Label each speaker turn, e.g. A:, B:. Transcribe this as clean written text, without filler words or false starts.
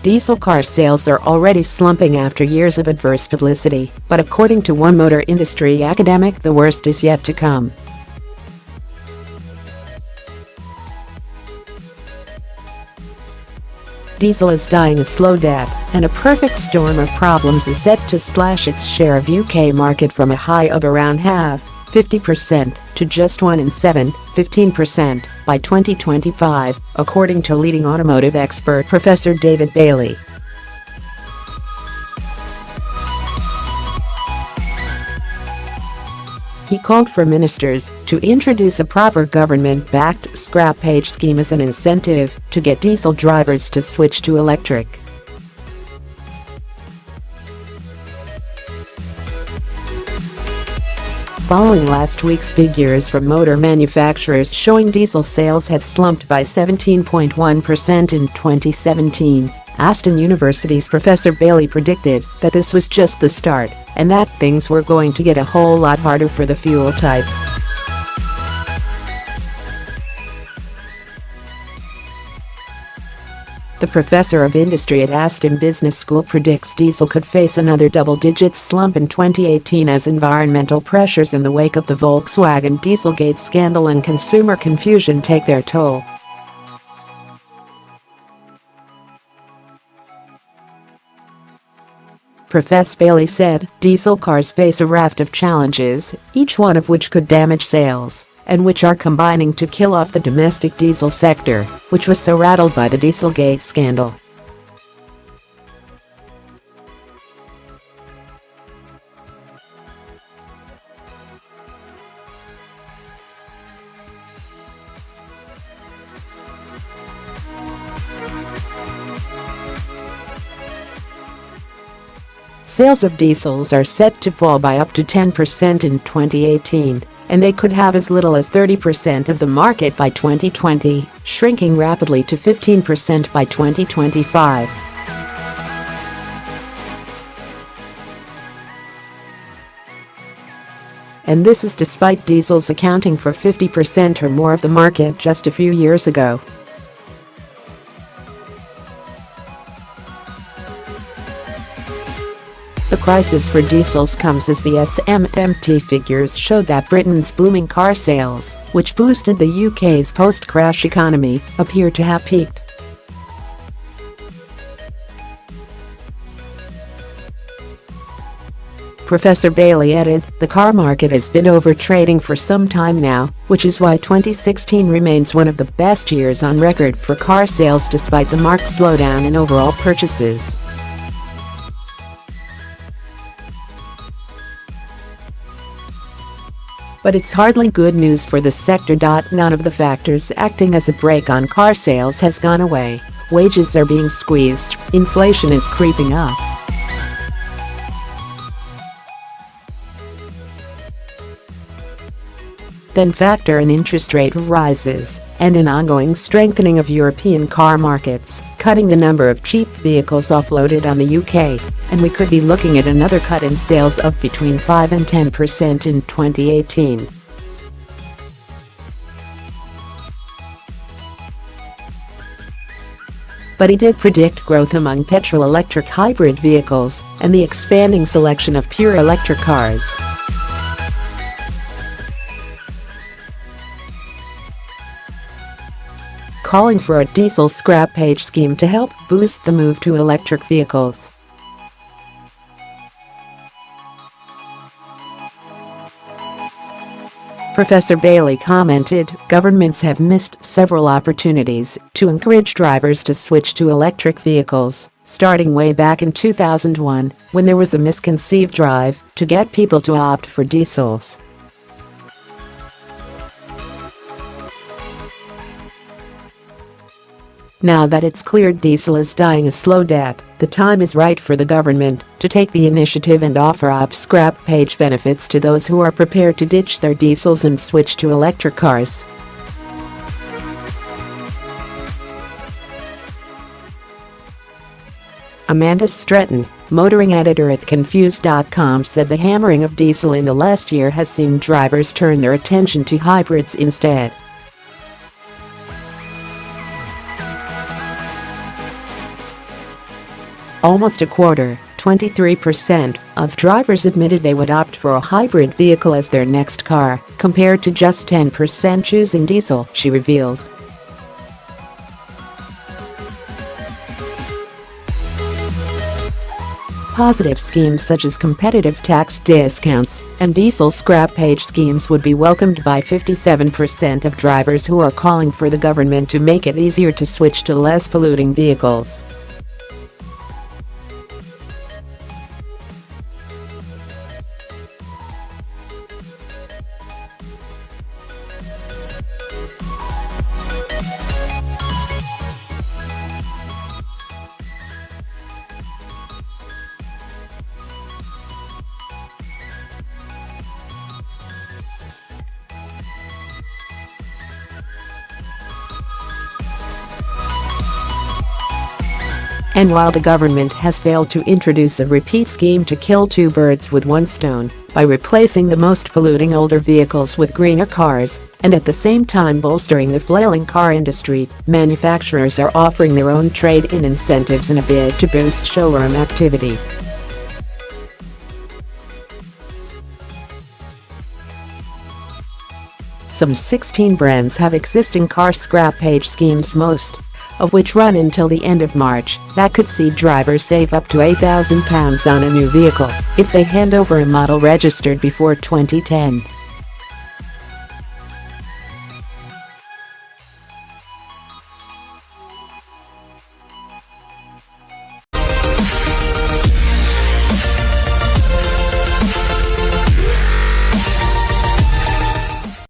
A: Diesel car sales are already slumping after years of adverse publicity, but according to one motor industry academic, the worst is yet to come. Diesel is dying a slow death, and a perfect storm of problems is set to slash its share of UK market from a high of around half, 50%, to just 1 in 7, 15%, by 2025, according to leading automotive expert Professor David Bailey. He called for ministers to introduce a proper government-backed scrappage scheme as an incentive to get diesel drivers to switch to electric. Following last week's figures from motor manufacturers showing diesel sales had slumped by 17.1% in 2017, Aston University's Professor Bailey predicted that this was just the start and that things were going to get a whole lot harder for the fuel type. The professor of industry at Aston Business School predicts diesel could face another double-digit slump in 2018 as environmental pressures in the wake of the Volkswagen Dieselgate scandal and consumer confusion take their toll. Professor Bailey said, diesel cars face a raft of challenges, each one of which could damage sales, and which are combining to kill off the domestic diesel sector, which was so rattled by the Dieselgate scandal. Sales of diesels are set to fall by up to 10% in 2018, and they could have as little as 30% of the market by 2020, shrinking rapidly to 15% by 2025. And this is despite diesels accounting for 50% or more of the market just a few years ago. The crisis for diesels comes as the SMMT figures showed that Britain's booming car sales, which boosted the UK's post-crash economy, appear to have peaked. Professor Bailey added, the car market has been overtrading for some time now, which is why 2016 remains one of the best years on record for car sales despite the marked slowdown in overall purchases. But it's hardly good news for the sector. None of the factors acting as a brake on car sales has gone away. Wages are being squeezed, inflation is creeping up. Then factor in interest rate rises and an ongoing strengthening of European car markets, cutting the number of cheap vehicles offloaded on the UK, and we could be looking at another cut in sales of between 5 and 10% in 2018. But he did predict growth among petrol-electric hybrid vehicles and the expanding selection of pure electric cars. Calling for a diesel scrappage scheme to help boost the move to electric vehicles. Professor Bailey commented, governments have missed several opportunities to encourage drivers to switch to electric vehicles, starting way back in 2001, when there was a misconceived drive to get people to opt for diesels. Now that it's clear diesel is dying a slow death, the time is right for the government to take the initiative and offer up scrappage benefits to those who are prepared to ditch their diesels and switch to electric cars. Amanda Stretton, motoring editor at Confused.com, said the hammering of diesel in the last year has seen drivers turn their attention to hybrids instead. Almost a quarter, 23%, of drivers admitted they would opt for a hybrid vehicle as their next car, compared to just 10% choosing diesel, she revealed. Positive schemes such as competitive tax discounts and diesel scrappage schemes would be welcomed by 57% of drivers who are calling for the government to make it easier to switch to less polluting vehicles. And while the government has failed to introduce a repeat scheme to kill two birds with one stone by replacing the most polluting older vehicles with greener cars, and at the same time bolstering the flailing car industry, manufacturers are offering their own trade-in incentives in a bid to boost showroom activity. Some 16 brands have existing car scrappage schemes, most of which run until the end of March, that could see drivers save up to £8,000 on a new vehicle if they hand over a model registered before 2010.